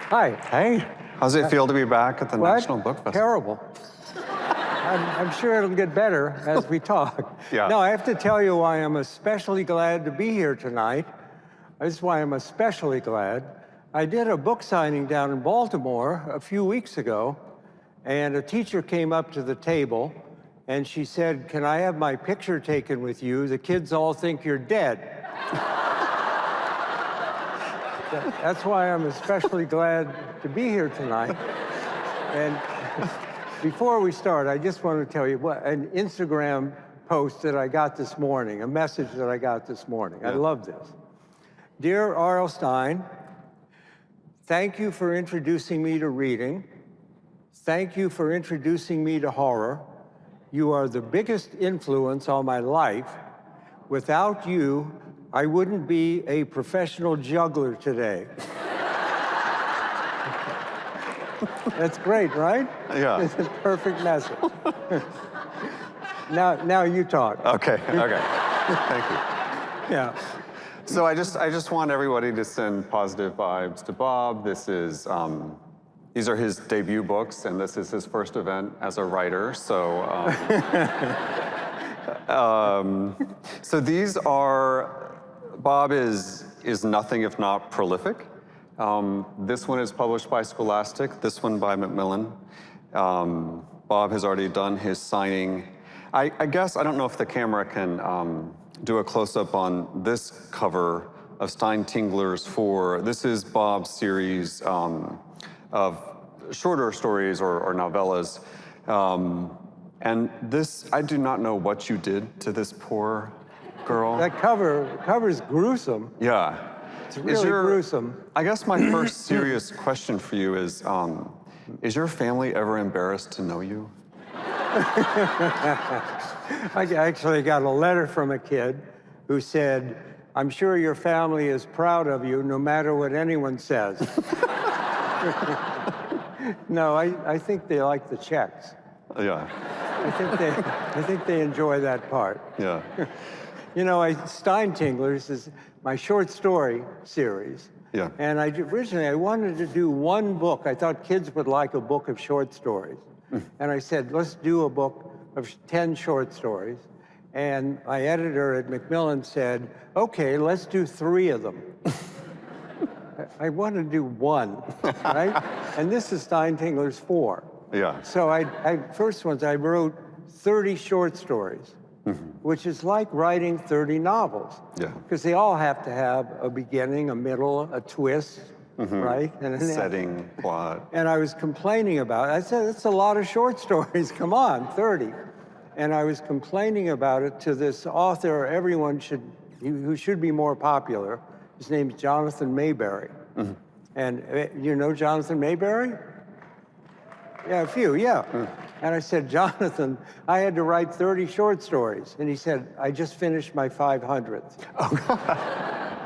Hi. Hey, how's it feel to be back at the National Book Festival? Terrible. I'm sure it'll get better as we talk. Yeah. No, I have to tell you why I'm especially glad to be here tonight. This is why I'm especially glad. I did a book signing down in Baltimore a few weeks ago, and a teacher came up to the table, and she said, "Can I have my picture taken with you? The kids all think you're dead." That's why I'm especially glad to be here tonight. And before we start, I just want to tell you what an Instagram post that I got this morning, a message that I got this morning. I love this. Dear R.L. Stine, thank you for introducing me to reading. Thank you for introducing me to horror. You are the biggest influence on my life. Without you, I wouldn't be a professional juggler today. That's great, right? Yeah. It's a perfect message. Now you talk. Okay. Thank you. Yeah. So I just want everybody to send positive vibes to Bob. These are his debut books, and this is his first event as a writer. So, so these are. Bob is nothing if not prolific. This one is published by Scholastic, this one by Macmillan. Bob has already done his signing. I guess, I don't know if the camera can do a close-up on this cover of Steintingler's 4. This is Bob's series of shorter stories or novellas. And this, I do not know what you did to this poor girl. That cover's gruesome. Yeah. It's really gruesome. I guess my first serious question for you is your family ever embarrassed to know you? I actually got a letter from a kid who said, "I'm sure your family is proud of you no matter what anyone says." No, I think they like the checks. Yeah. I think they enjoy that part. Yeah. You know, Steintinglers is my short story series. Yeah. And originally I wanted to do one book. I thought kids would like a book of short stories. And I said, let's do a book of 10 short stories. And my editor at Macmillan said, okay, let's do 3 of them. I wanted to do one, right? And this is Steintingler's 4. Yeah. So first ones, I wrote 30 short stories. Which is like writing 30 novels. Yeah. Because they all have to have a beginning, a middle, a twist, right? And an Setting, plot. And I was complaining about it. I said, that's a lot of short stories. Come on, 30. And I was complaining about it to this author who should be more popular. His name's Jonathan Mayberry. And you know Jonathan Mayberry? Yeah, a few, yeah. And I said, Jonathan, I had to write 30 short stories. And he said, I just finished my 500th.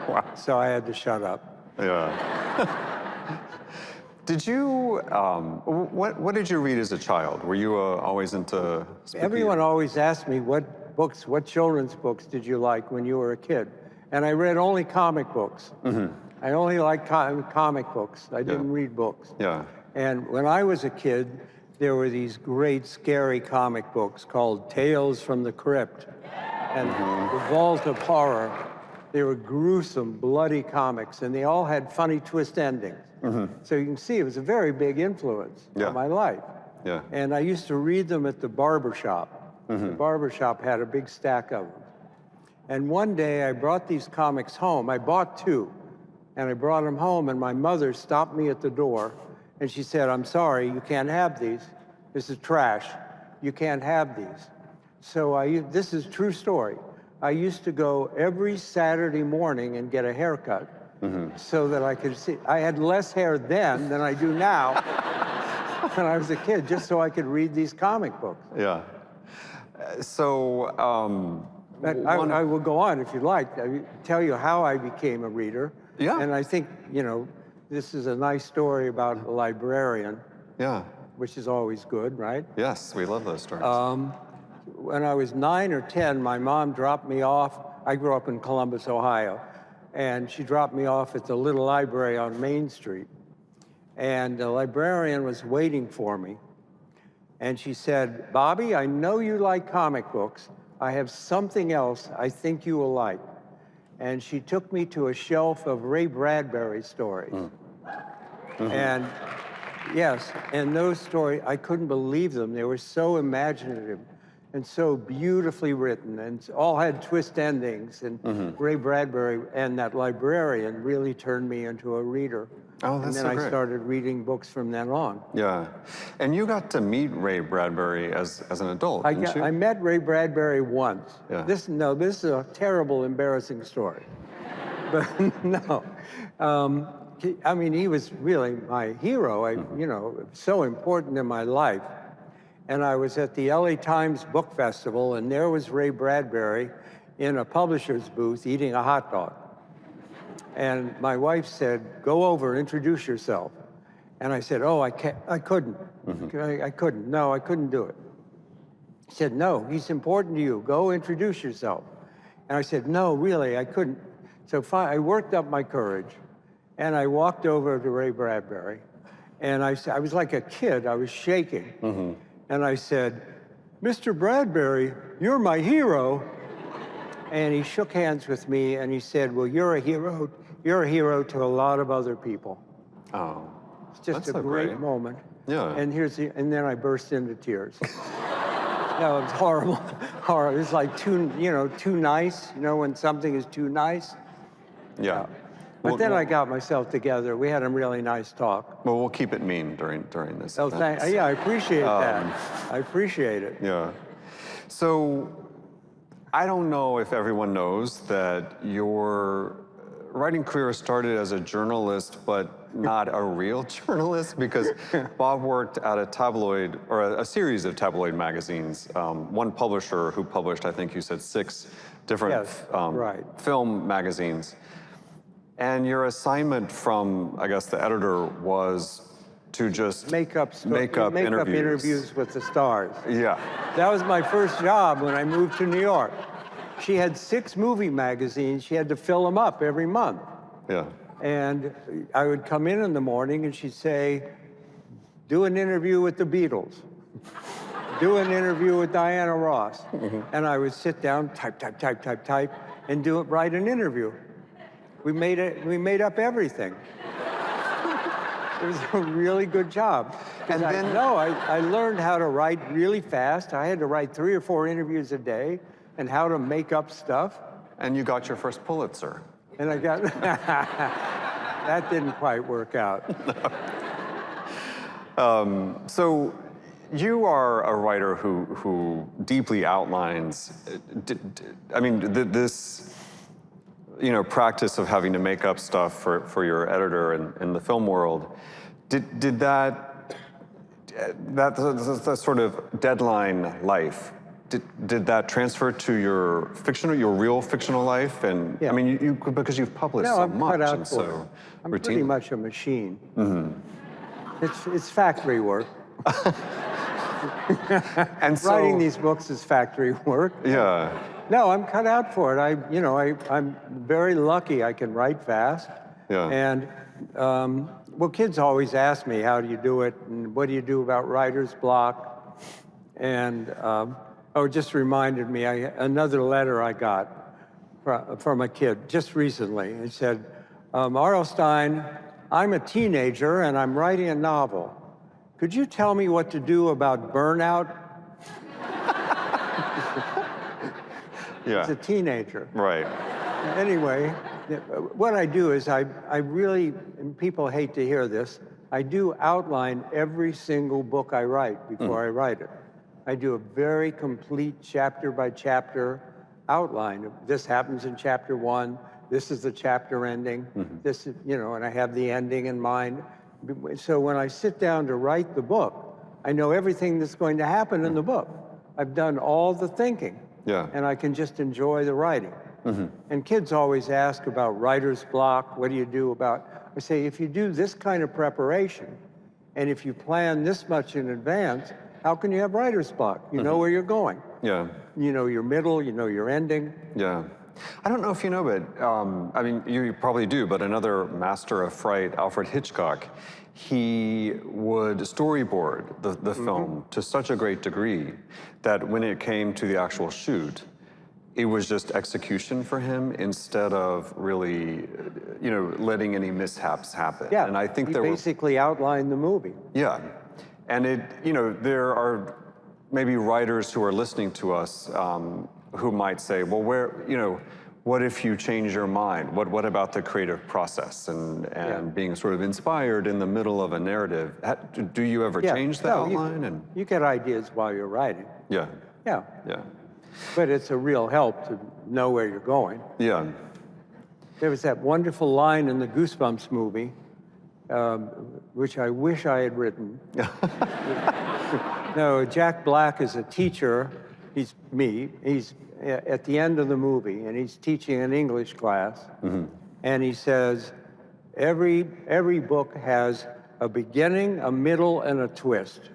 Wow. So I had to shut up. Yeah. Did you, what did you read as a child? Were you always into spooky? Everyone always asked me, what children's books did you like when you were a kid? And I read only comic books. I only liked comic books. I didn't read books. Yeah. And when I was a kid, there were these great scary comic books called Tales from the Crypt and The Vault of Horror. They were gruesome, bloody comics, and they all had funny twist endings. So you can see it was a very big influence on my life. Yeah. And I used to read them at the barber shop. The barber shop had a big stack of them. And one day I brought these comics home. I bought 2, and I brought them home, and my mother stopped me at the door. And she said, I'm sorry, you can't have these. This is trash. You can't have these. So this is a true story. I used to go every Saturday morning and get a haircut so that I could see. I had less hair then than I do now when I was a kid, just so I could read these comic books. Yeah. So, I will go on if you'd like. I tell you how I became a reader. Yeah. And I think, this is a nice story about a librarian. Yeah. Which is always good, right? Yes, we love those stories. When I was 9 or 10, my mom dropped me off. I grew up in Columbus, Ohio. And she dropped me off at the little library on Main Street. and the librarian was waiting for me. And she said, Bobby, I know you like comic books. I have something else I think you will like. And she took me to a shelf of Ray Bradbury stories. And yes, and those stories, I couldn't believe them. They were so imaginative and so beautifully written, and all had twist endings. And Ray Bradbury and that librarian really turned me into a reader. Oh, that's and then so I great. started reading books from then on. Yeah. And you got to meet Ray Bradbury as an adult, didn't you? I met Ray Bradbury once. Yeah. This is a terrible, embarrassing story. But no, I mean, he was really my hero. You know, so important in my life. And I was at the LA Times Book Festival, and there was Ray Bradbury in a publisher's booth eating a hot dog. And my wife said, go over and introduce yourself. And I said, oh, I couldn't. I couldn't. No, I couldn't do it. He said, no, he's important to you. Go introduce yourself. And I said, no, really, I couldn't. So I worked up my courage, and I walked over to Ray Bradbury. And I was like a kid. I was shaking. And I said, Mr. Bradbury, you're my hero. And he shook hands with me, and he said, well, you're a hero. You're a hero to a lot of other people. Oh, It's just that's a so great great. moment. Yeah. And and then I burst into tears. No, it was horrible. Horrible. It was like too nice. You know, when something is too nice. Yeah. But Well, then well- I got myself together. We had a really nice talk. Well, we'll keep it mean during this. Oh, event. yeah, I appreciate that. I appreciate it. Yeah. So I don't know if everyone knows that your writing career started as a journalist, but not a real journalist, because Bob worked at a tabloid, or a series of tabloid magazines. One publisher who published, I think you said, 6 different Yes, right. film magazines. And your assignment from, I guess, the editor was to just Make up interviews. interviews with the stars. Yeah. That was my first job when I moved to New York. She had 6 movie magazines. She had to fill them up every month. Yeah. And I would come in the morning and she'd say, do an interview with the Beatles. Do an interview with Diana Ross. And I would sit down, type, and write an interview. We made up everything. It was a really good job. And then- I learned how to write really fast. I had to write 3 or 4 interviews a day, and how to make up stuff. And you got your first Pulitzer. And I got, that didn't quite work out. So you are a writer who deeply outlines, this, practice of having to make up stuff for your editor in the film world. Did that sort of deadline life, did that transfer to your real fictional life? And Yeah. I mean, you because you've published No, so I'm much cut out and for so it. I'm routine. pretty much a machine. It's factory work. And so, Writing these books is factory work. yeah, No, I'm cut out for it. I'm very lucky I can write fast. Yeah. And, kids always ask me, how do you do it? And what do you do about writer's block? And, it just reminded me, another letter I got from a kid just recently. It said, R.L. Stine, I'm a teenager and I'm writing a novel. Could you tell me what to do about burnout? yeah, It's a teenager. right. Anyway, what I do is I really, and people hate to hear this, I do outline every single book I write before I write it. I do a very complete chapter by chapter outline. This happens in chapter 1. This is the chapter ending. This is, and I have the ending in mind. So when I sit down to write the book, I know everything that's going to happen in the book. I've done all the thinking. Yeah. And I can just enjoy the writing. And kids always ask about writer's block. What do you do about? I say, if you do this kind of preparation, and if you plan this much in advance, how can you have writer's block? You know where you're going. Yeah, You know your middle, you know your ending. yeah. I don't know if you know, but I mean, you probably do, but another master of fright, Alfred Hitchcock, he would storyboard the film to such a great degree that when it came to the actual shoot, it was just execution for him instead of really, letting any mishaps happen. Yeah, And I think he there were, basically outlined the movie. yeah. And there are maybe writers who are listening to us who might say, well, what if you change your mind? What about the creative process and being sort of inspired in the middle of a narrative? Do you ever change the outline? You get ideas while you're writing. Yeah, Yeah, yeah, but it's a real help to know where you're going. yeah. There was that wonderful line in the Goosebumps movie, which I wish I had written. No, Jack Black is a teacher. He's at the end of the movie, and he's teaching an English class. And he says, every book has a beginning, a middle, and a twist.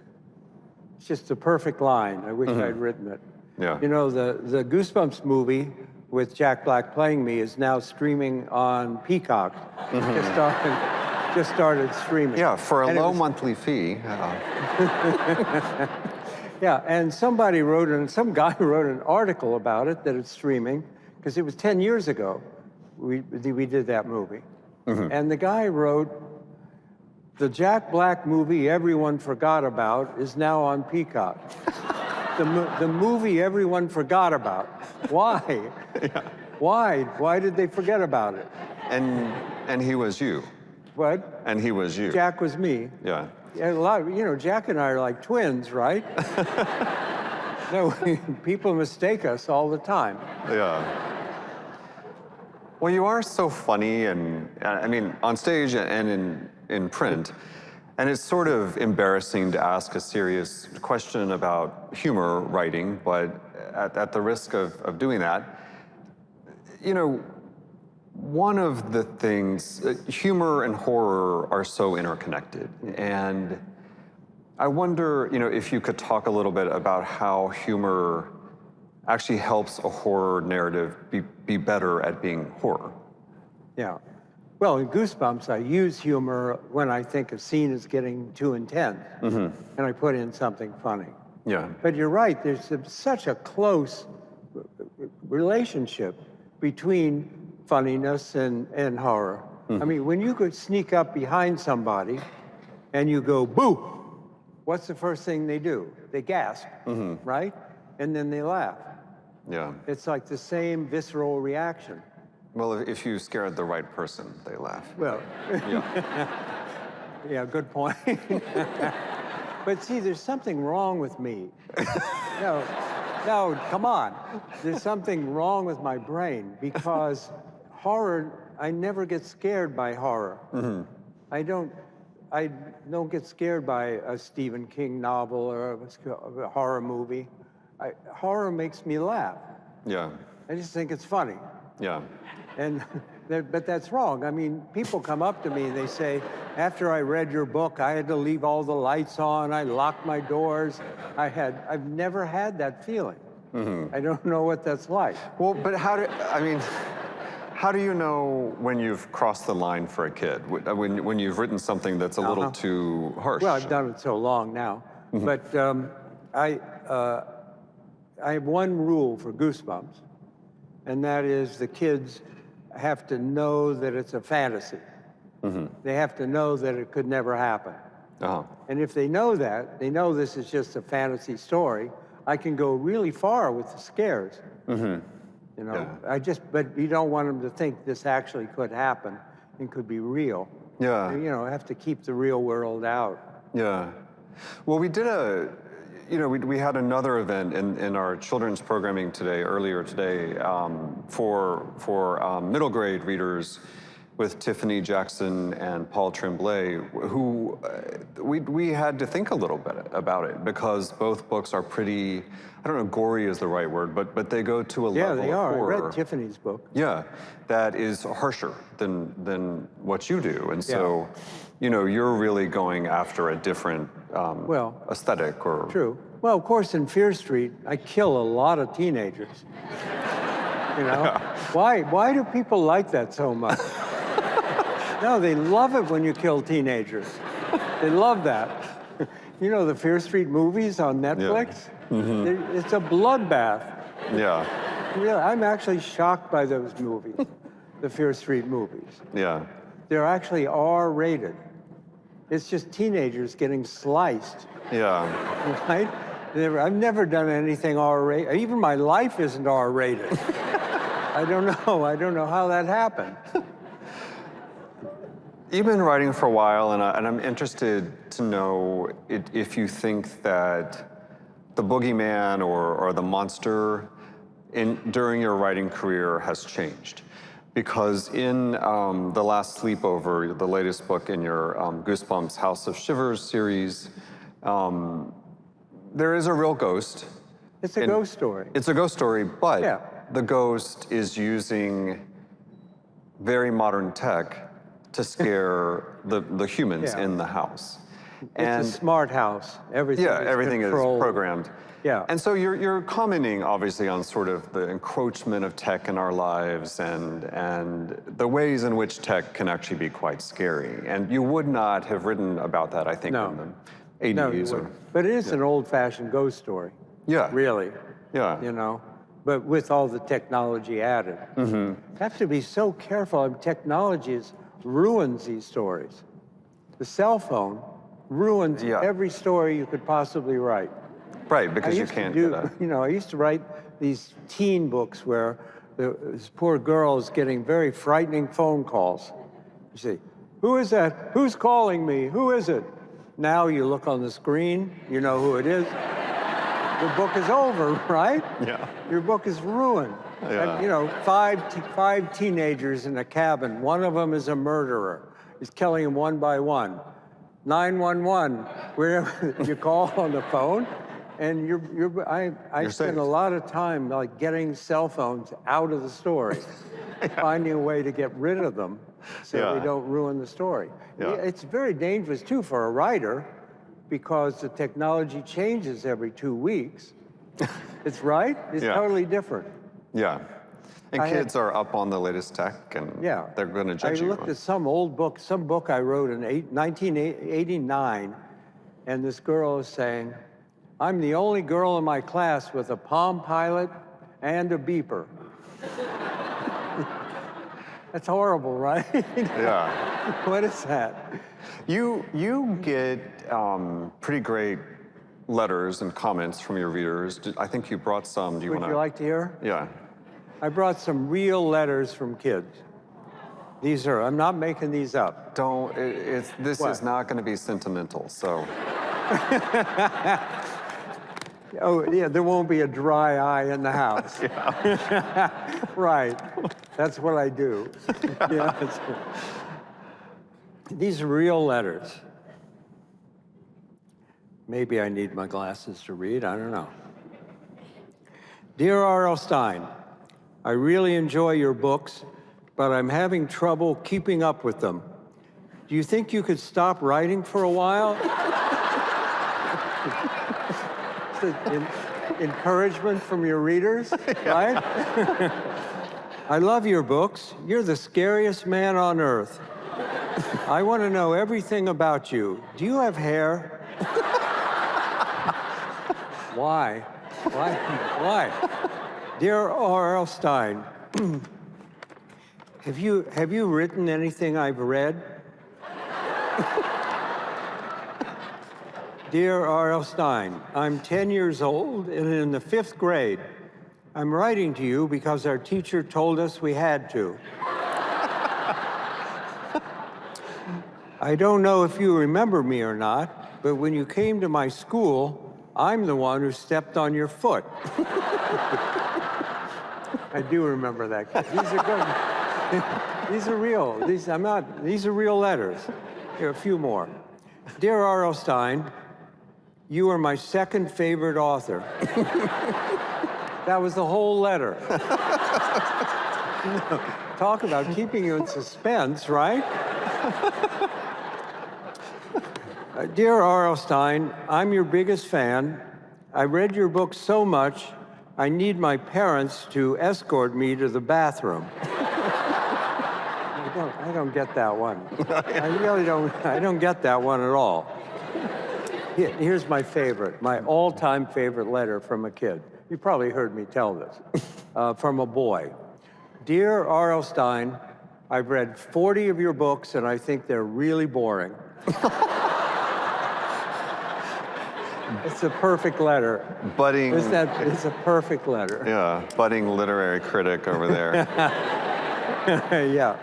It's just the perfect line. I wish I'd written it. Yeah. You know, the Goosebumps movie with Jack Black playing me is now streaming on Peacock. Just started streaming. Yeah, for a And it low was- monthly fee. Yeah, and some guy wrote an article about it, that it's streaming, because it was 10 years ago we did that movie. And the guy wrote, the Jack Black movie everyone forgot about is now on Peacock. The movie everyone forgot about. Why? Why did they forget about it? And he was you. What? And he was you. Jack was me. Yeah. Yeah, Jack and I are like twins, right? No, people mistake us all the time. Yeah. Well, you are so funny, and I mean, on stage and in print, and it's sort of embarrassing to ask a serious question about humor writing, but at the risk of doing that, one of the things, humor and horror are so interconnected, and I wonder, if you could talk a little bit about how humor actually helps a horror narrative be better at being horror. Yeah. Well, in Goosebumps, I use humor when I think a scene is getting too intense, and I put in something funny. Yeah. But you're right, there's such a close relationship between funniness and horror. I mean, when you could sneak up behind somebody and you go, boo, what's the first thing they do? They gasp, right? And then they laugh. Yeah. It's like the same visceral reaction. Well, if you scared the right person, they laugh. Well, Yeah. yeah, good point. But see, there's something wrong with me. No, come on. There's something wrong with my brain, because horror, I never get scared by horror. I don't get scared by a Stephen King novel or a horror movie. Horror makes me laugh. Yeah. I just think it's funny. Yeah. But that's wrong. I mean, people come up to me and they say, after I read your book, I had to leave all the lights on, I locked my doors. I've never had that feeling. I don't know what that's like. Well, but how do you know when you've crossed the line for a kid? When you've written something that's a little too harsh? Well, I've done it so long now. But I have one rule for Goosebumps, and that is the kids have to know that it's a fantasy. They have to know that it could never happen. And if they know that, they know this is just a fantasy story, I can go really far with the scares. But you don't want them to think this actually could happen and could be real. Yeah. I have to keep the real world out. Yeah. Well, we did we had another event in our children's programming earlier today, for middle grade readers with Tiffany Jackson and Paul Tremblay, who we had to think a little bit about it, because both books are pretty, I don't know, gory is the right word, but they go to a level of horror. Yeah, they are. I read Tiffany's book. Yeah, that is harsher than what you do, and so, you're really going after a different aesthetic or. True. Well, of course, in Fear Street, I kill a lot of teenagers. You know? Why do people like that so much? No, they love it when you kill teenagers. They love that. You know, the Fear Street movies on Netflix? It's a bloodbath. Yeah. Really, I'm actually shocked by those movies, the Fear Street movies. Yeah. They're actually R-rated. It's just teenagers getting sliced, Yeah. right? I've never done anything R-rated. Even my life isn't R-rated. I don't know. I don't know how that happened. You've been writing for a while, and I'm interested to know if you think that the boogeyman or the monster during your writing career has changed. Because in The Last Sleepover, the latest book in your Goosebumps House of Shivers series, there is a real ghost. It's a ghost story. It's a ghost story, but Yeah. the ghost is using very modern tech to scare the humans Yeah. in the house. It's a smart house. Everything is Everything controlled. is programmed. Yeah. And so you're commenting, obviously, on sort of the encroachment of tech in our lives and the ways in which tech can actually be quite scary. And you would not have written about that, I think, No. in the 80s. No, you wouldn't. But it is an old-fashioned ghost story. Yeah. Really. Yeah. You know, but with all the technology added. Have to be so careful. I mean, technology ruins these stories. The cell phone ruins Yeah. every story you could possibly write. Right, because you used to can't do, get a... you know, I used to write these teen books where this poor girl is getting very frightening phone calls. You say, who is that? Who's calling me? Who is it? Now you look on the screen, you know who it is. The book is over, right? Yeah. Your book is ruined. Yeah. And, you know, five teenagers in a cabin. One of them is a murderer. He's killing them one by one. 911, wherever you call on the phone. And I You're spend safe. a lot of time like getting cell phones out of the story, finding a way to get rid of them so Yeah. they don't ruin the story. Yeah. It's very dangerous too for a writer because the technology changes every 2 weeks. It's right? It's Yeah. totally different. Yeah. And I had- kids are up on the latest tech, and Yeah. they're going to judge I you. looked at some old book, some book I wrote in 1989, and this girl is saying, I'm the only girl in my class with a Palm Pilot and a beeper. That's horrible, right? Yeah. What is that? You get pretty great letters and comments from your readers. I think you brought some. Do you Would want you like to hear? Yeah. I brought some real letters from kids. These are, I'm not making these up. Don't. This What? is not going to be sentimental. So. Oh, yeah, there won't be a dry eye in the house. Right. That's what I do. Yeah, these are real letters. Maybe I need my glasses to read, I don't know. Dear R.L. Stine, I really enjoy your books, but I'm having trouble keeping up with them. Do you think you could stop writing for a while? Encouragement from your readers, right? I love your books. You're the scariest man on earth. I want to know everything about you. Do you have hair? Why? Why? Dear R.L. Stine, have you written anything I've read? Dear R.L. Stine, I'm 10 years old and in the 5th grade. I'm writing to you because our teacher told us we had to. I don't know if you remember me or not, but when you came to my school, I'm the one who stepped on your foot. I do remember that. These are good. These are real. These are real letters. Here, a few more. Dear R.L. Stine, you are my second favorite author. That was the whole letter. Talk about keeping you in suspense, right? Dear R.L. Stine, I'm your biggest fan. I read your book so much I need my parents to escort me to the bathroom. I don't get that one. I really don't. I don't get that one at all. Here's my favorite, my all-time favorite letter from a kid. You probably heard me tell this. From a boy. Dear R.L. Stine, I've read 40 of your books and I think they're really boring. It's a perfect letter. Budding. It's a perfect letter. Yeah, budding literary critic over there. Yeah.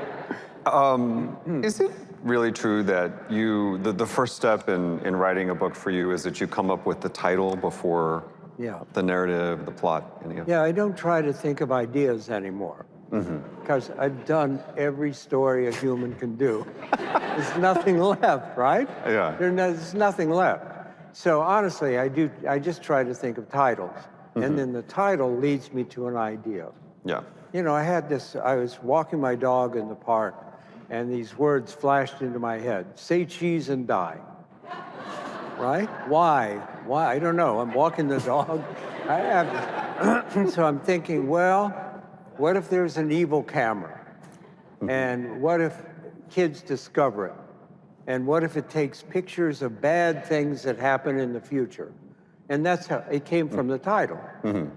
Is it really true that the first step in writing a book for you is that you come up with the title before the narrative, the plot, any of it? Yeah, I don't try to think of ideas anymore. Because I've done every story a human can do. There's nothing left, right? Yeah. There's nothing left. So honestly, I just try to think of titles. And then the title leads me to an idea. Yeah. You know, I was walking my dog in the park, and these words flashed into my head. Say cheese and die. Right? Why? I don't know. I'm walking the dog. So I'm thinking, well, what if there's an evil camera? And what if kids discover it? And what if it takes pictures of bad things that happen in the future? And that's how it came from the title. And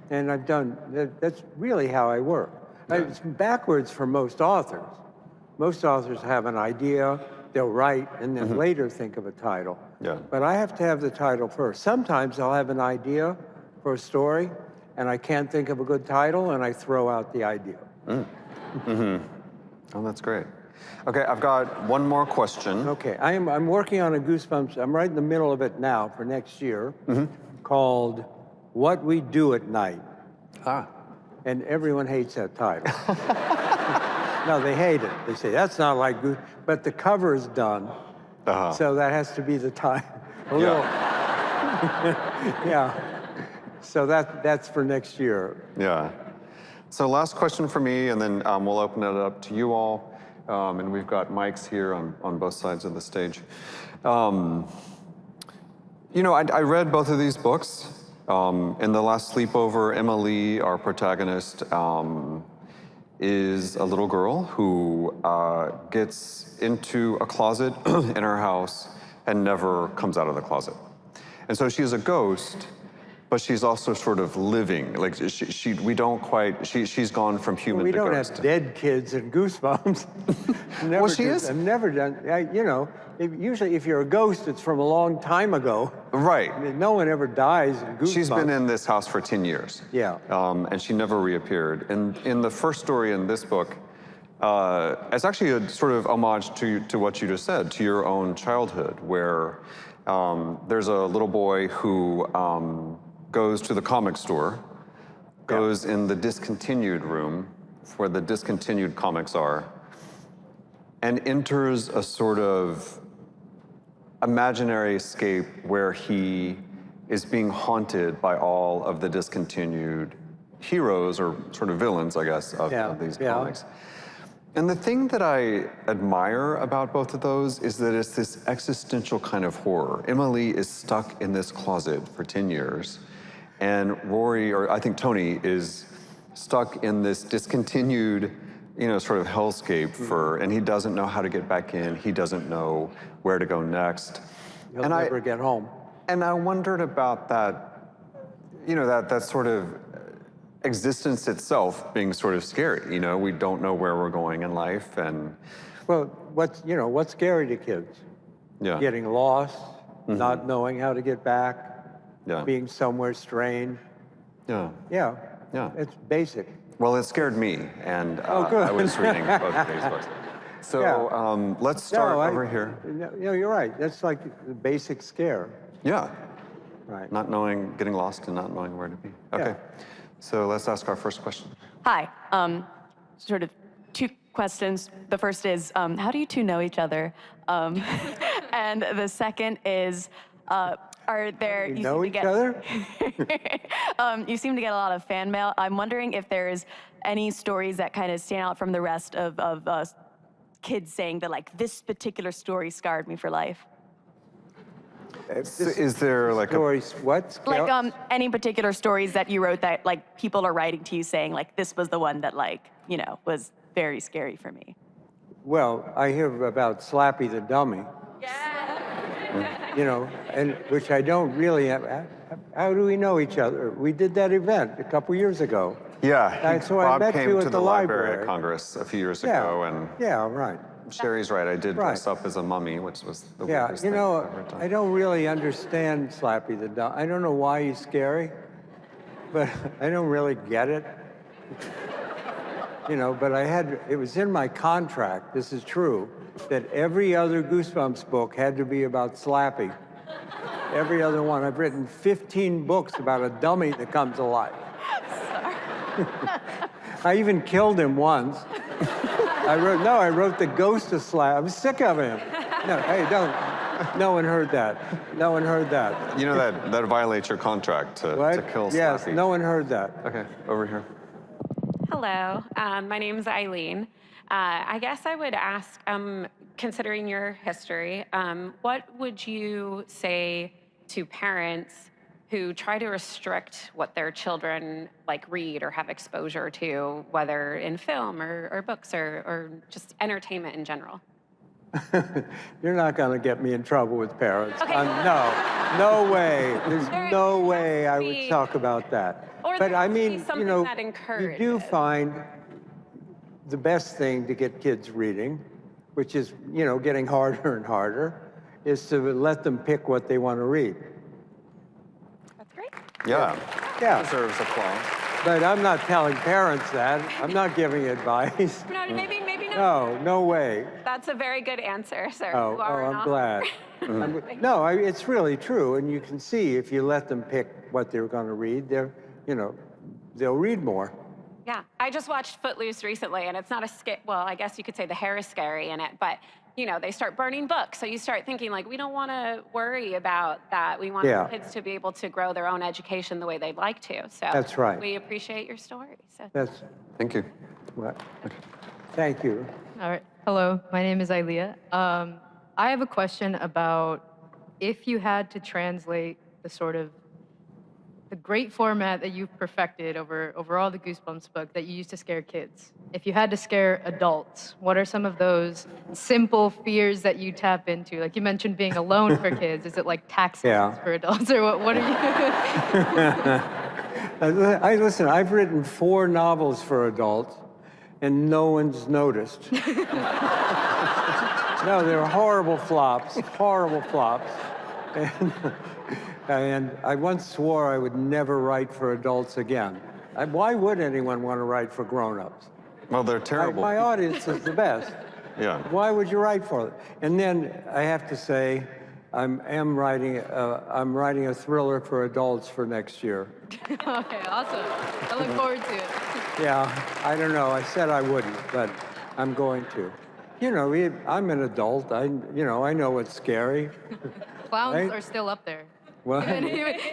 that's really how I work. It's backwards for most authors. Most authors have an idea, they'll write, and then later think of a title. Yeah. But I have to have the title first. Sometimes I'll have an idea for a story, and I can't think of a good title, and I throw out the idea. Oh, that's great. Okay, I've got one more question. Okay, I'm working on a Goosebumps. I'm right in the middle of it now for next year, called What We Do at Night. And everyone hates that title. No, they hate it. They say, that's not like Goose, but the cover is done. So that has to be the title. Yeah. So that's for next year. Yeah. So last question for me, and then we'll open it up to you all. And we've got mics here on both sides of the stage. You know, I read both of these books. In The Last Sleepover, Emma Lee, our protagonist, is a little girl who gets into a closet in her house and never comes out of the closet. And so she's a ghost, but she's also sort of living. Like she's gone from human to ghost. We don't have dead kids in Goosebumps. Well, she is. I've never done, you know, usually if you're a ghost, it's from a long time ago. Right. I mean, no one ever dies in Goosebumps. She's been in this house for 10 years. Yeah. And she never reappeared. And in the first story in this book, it's actually a sort of homage to what you just said, to your own childhood, where there's a little boy who goes to the comic store, goes in the discontinued room where the discontinued comics are, and enters a sort of imaginary escape where he is being haunted by all of the discontinued heroes, or sort of villains, I guess, of these comics. And the thing that I admire about both of those is that it's this existential kind of horror. Emma Lee is stuck in this closet for 10 years, and Rory, or I think Tony, is stuck in this discontinued, you know, sort of hellscape and he doesn't know how to get back in. He doesn't know where to go next. He'll never get home. And I wondered about that, you know, that sort of existence itself being sort of scary. You know, we don't know where we're going in life, and Well, what's scary to kids? yeah, Getting lost, not knowing how to get back, being somewhere strange. yeah. It's basic. Well, it scared me, and good. I was reading both of these books. So let's start over here. No, you're right. That's like the basic scare. Yeah, Right. not knowing, getting lost and not knowing where to be. Okay, so let's ask our first question. Hi. Sort of two questions. The first is, how do you two know each other? And the second is, are there... You know each other? You seem to get a lot of fan mail. I'm wondering if there's any stories that kind of stand out from the rest of kids saying that, like, this particular story scarred me for life. Is there like a, stories, what? Like any particular stories that you wrote that like people are writing to you saying like this was the one that like, you know, was very scary for me. Well, I hear about Slappy the Dummy. You know, and which I don't really have. How do we know each other? We did that event a couple years ago. yeah, So I Bob met came you to at the the Library library. of Congress a few years Yeah. ago, and Yeah, right. Sherry's right. I did dress Right. up as a mummy, which was the Yeah, weirdest you thing know, I've ever done. I don't really understand Slappy the Dummy. I don't know why he's scary, but I don't really get it. You know, but it was in my contract, this is true, that every other Goosebumps book had to be about Slappy. Every other one. I've written 15 books about a dummy that comes alive. I even killed him once. I wrote The Ghost of Slappy. I was sick of him. No, hey, don't. No one heard that. No one heard that. You know that violates your contract to What? kill Yes, Slappy. no one heard that. Okay, over here. Hello, my name's Eileen. I guess I would ask, considering your history, what would you say to parents who try to restrict what their children like read or have exposure to, whether in film or books or just entertainment in general? You're not going to get me in trouble with parents. Okay. No way. There's There no has way to I be- would talk about that. Or But there I has to be mean, you something know, that you do encourages. find the best thing to get kids reading, which is, you know, getting harder and harder, is to let them pick what they want to read. That's great. Yeah. Yeah. Deserves applause. But I'm not telling parents that. I'm not giving advice. No, maybe not. No, no way. That's a very good answer, sir. Oh, You are I'm not- glad. No, it's really true, and you can see if you let them pick what they're going to read, they'll read more. Yeah, I just watched Footloose recently, and it's not well, I guess you could say the hair is scary in it, but you know, they start burning books. So you start thinking like, we don't want to worry about that. We want Yeah. kids to be able to grow their own education the way they'd like to. So That's right. we appreciate your story. So That's Thank you. what. Thank you. All right. Hello, my name is Ilea. I have a question about if you had to translate the great format that you've perfected over all the Goosebumps book that you used to scare kids. If you had to scare adults, what are some of those simple fears that you tap into? Like you mentioned being alone for kids. Is it like taxes Yeah. for adults or what are you? Listen, I've written 4 novels for adults, and no one's noticed. No, they're horrible flops, horrible flops. And I once swore I would never write for adults again. Why would anyone want to write for grown-ups? Well, they're terrible. My audience is the best. Yeah. Why would you write for them? And then I have to say, I'm writing a thriller for adults for next year. Okay, awesome. I look forward to it. Yeah, I don't know. I said I wouldn't, but I'm going to. You know, I'm an adult. I know what's scary. Clowns Right? are still up there. Well,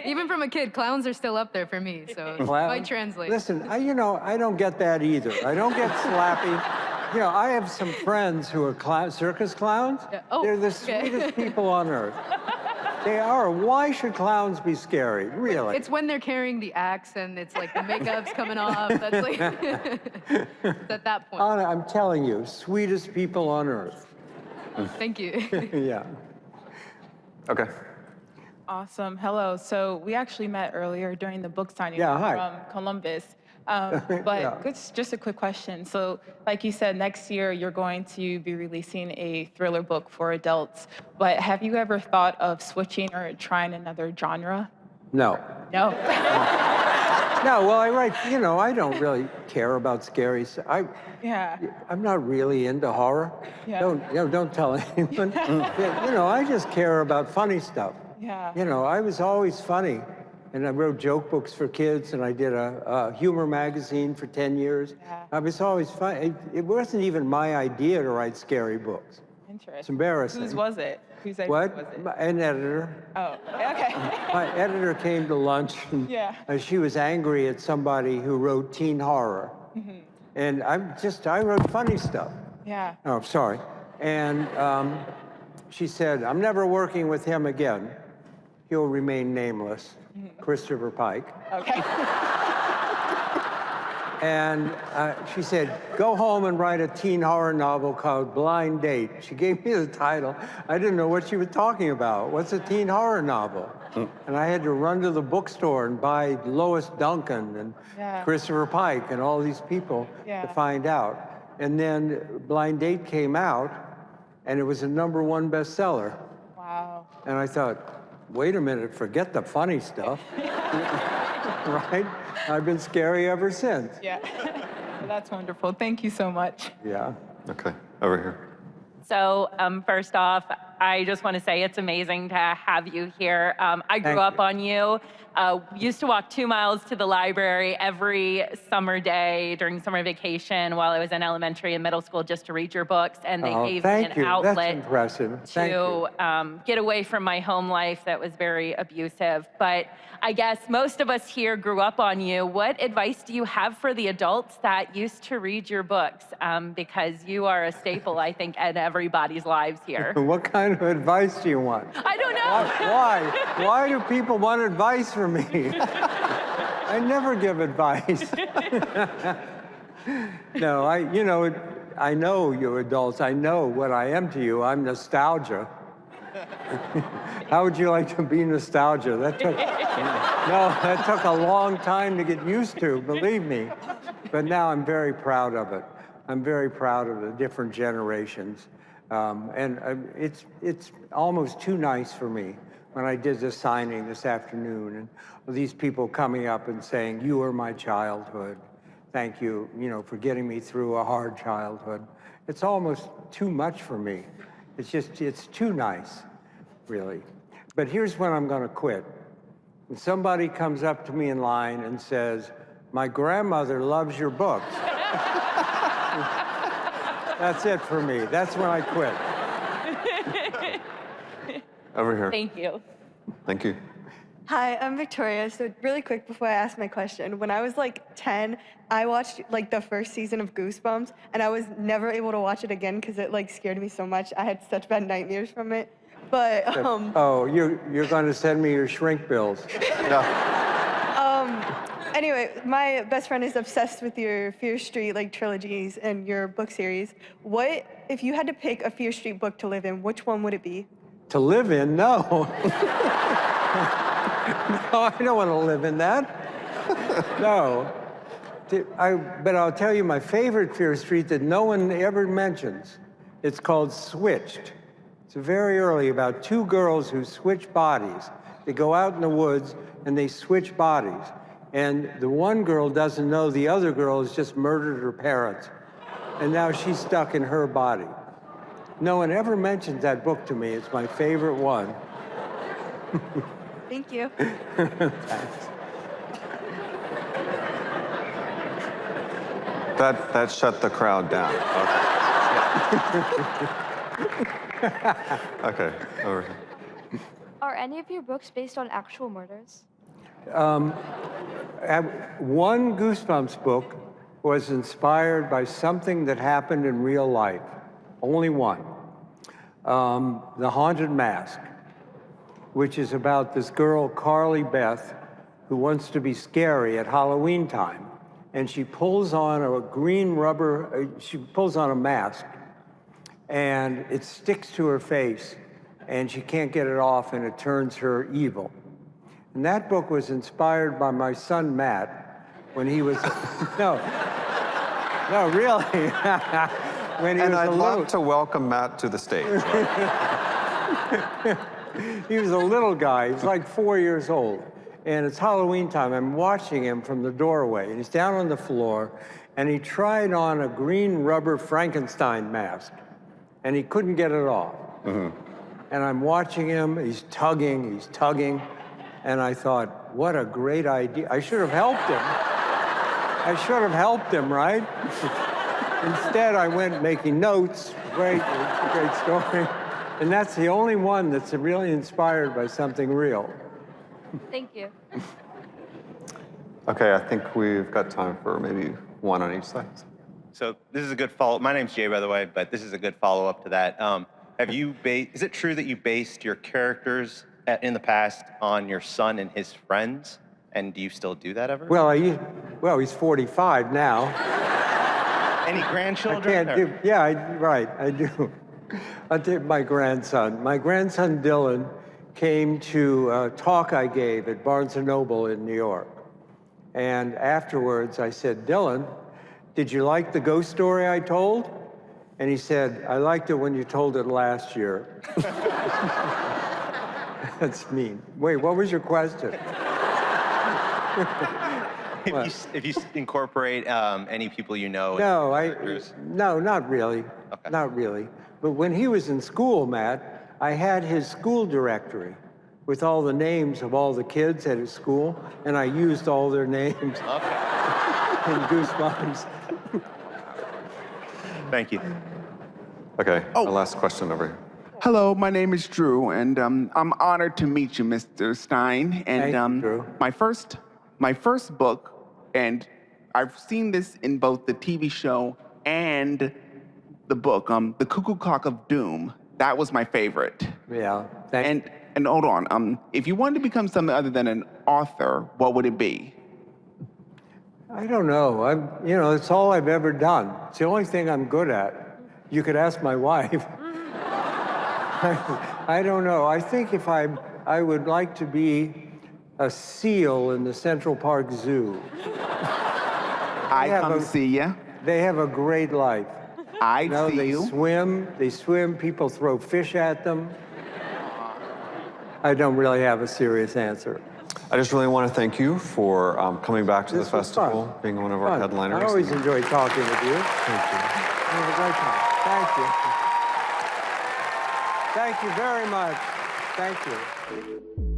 Even from a kid, clowns are still up there for me, so it well, might translate. Listen, I don't get that either. I don't get Slappy. You know, I have some friends who are circus clowns. Yeah. Oh, They're the okay. sweetest people on earth. They are. Why should clowns be scary? Really? It's when they're carrying the axe and it's like the makeup's coming off. That's like, it's at that point. Anna, I'm telling you, sweetest people on earth. Thank you. Yeah. Okay. Awesome. Hello. So we actually met earlier during the book signing Yeah, hi. from Columbus. But Yeah. just a quick question. So like you said, next year you're going to be releasing a thriller book for adults. But have you ever thought of switching or trying another genre? No. No. No, well, I write, I don't really care about scary stuff. Yeah. I'm not really into horror. Yeah. Don't tell anyone. Yeah, I just care about funny stuff. Yeah. I was always funny. And I wrote joke books for kids, and I did a humor magazine for 10 years. Yeah. I was always funny. It wasn't even my idea to write scary books. Interesting. It's embarrassing. Whose was it? Whose idea What? was it? An editor. Oh, okay. My editor came to lunch, and Yeah. she was angry at somebody who wrote teen horror. And I wrote funny stuff. Yeah. Oh, sorry. And she said, I'm never working with him again. he'll remain nameless, Christopher Pike. Okay. And she said, go home and write a teen horror novel called Blind Date. She gave me the title. I didn't know what she was talking about. What's a teen horror novel? And I had to run to the bookstore and buy Lois Duncan and Yeah. Christopher Pike and all these people Yeah. to find out. And then Blind Date came out, and it was a #1 bestseller. Wow. And I thought, wait a minute, forget the funny stuff. Right? I've been scary ever since. Yeah. Well, that's wonderful. Thank you so much. Yeah. Okay, over here. So first off, I just want to say it's amazing to have you here. I grew Thank up you. on you. Used to walk 2 miles to the library every summer day during summer vacation while I was in elementary and middle school just to read your books. And they Oh, gave me thank an you. That's outlet impressive. Thank you. to get away from my home life that was very abusive. But I guess most of us here grew up on you. What advice do you have for the adults that used to read your books? Because you are a staple, I think, in everybody's lives here. What kind of advice do you want? I don't know. Why? Why do people want advice from me? I never give advice. No, I know you adults. I know what I am to you. I'm nostalgia. How would you like to be nostalgia? That took a long time to get used to, believe me. But now I'm very proud of it. I'm very proud of the different generations. It's almost too nice for me when I did this signing this afternoon, and these people coming up and saying, you were my childhood. Thank you, for getting me through a hard childhood. It's almost too much for me. It's too nice, really. But here's when I'm gonna quit. When somebody comes up to me in line and says, my grandmother loves your books. That's it for me. That's when I quit. Over here. Thank you. Thank you. Hi, I'm Victoria. So really quick before I ask my question, when I was like 10, I watched like the first season of Goosebumps, and I was never able to watch it again because it like scared me so much. I had such bad nightmares from it. But Oh, you're going to send me your shrink bills. anyway, my best friend is obsessed with your Fear Street like trilogies and your book series. What if you had to pick a Fear Street book to live in? Which one would it be? To live in? No. No, I don't want to live in that. No. But I'll tell you my favorite Fear Street that no one ever mentions. It's called Switched. It's very early about two girls who switch bodies. They go out in the woods and they switch bodies. And the one girl doesn't know the other girl has just murdered her parents. And now she's stuck in her body. No one ever mentions that book to me. It's my favorite one. Thank you. Thanks. That shut the crowd down. Okay. Okay, over here. Are any of your books based on actual murders? One Goosebumps book was inspired by something that happened in real life. Only one. The Haunted Mask, which is about this girl, Carly Beth, who wants to be scary at Halloween time. And she pulls on a green rubber, she pulls on a mask, and it sticks to her face, and she can't get it off, and it turns her evil. And that book was inspired by my son, Matt, when he was, no, really. When he And was I'd a love little, to welcome Matt to the stage. he was a little guy, he was like 4 years old. And it's Halloween time, I'm watching him from the doorway, and he's down on the floor, and he tried on a green rubber Frankenstein mask, and he couldn't get it off. And I'm watching him, he's tugging, and I thought, what a great idea. I should have helped him. I should have helped him, right? Instead, I went making notes. Great story. And that's the only one that's really inspired by something real. Thank you. Okay, I think we've got time for maybe one on each side. So this is a good follow. My name's Jay, by the way, but this is a good follow-up to that. Is it true that you based your characters in the past on your son and his friends? And do you still do that ever? Well, he's 45 now. Any I grandchildren? can't do. Yeah, right. I do. I did my grandson. My grandson Dylan came to a talk I gave at Barnes & Noble in New York. And afterwards, I said, Dylan, did you like the ghost story I told? And he said, I liked it when you told it last year. That's mean. Wait, what was your question? If you incorporate any people you know. No, not really. Okay. Not really. But when he was in school, Matt, I had his school directory with all the names of all the kids at his school, and I used all their names Okay. in Goosebumps. Thank you. Okay, our last question over here. Hello, my name is Drew, and I'm honored to meet you, Mr. Stein. And Thank you, Drew. my first book, and I've seen this in both the TV show and the book, The Cuckoo Clock of Doom. That was my favorite. Yeah, And hold on, if you wanted to become something other than an author, what would it be? I don't know. It's all I've ever done. It's the only thing I'm good at. You could ask my wife. I don't know. I think if I would like to be a seal in the Central Park Zoo. I come see ya. They have a great life. I see They you. swim, people throw fish at them. I don't really have a serious answer. I just really want to thank you for coming back to the This was festival, fun. being one of our Fun. headliners. I always enjoy talking with you. Thank you. Have a great time. Thank you. Thank you very much. Thank you.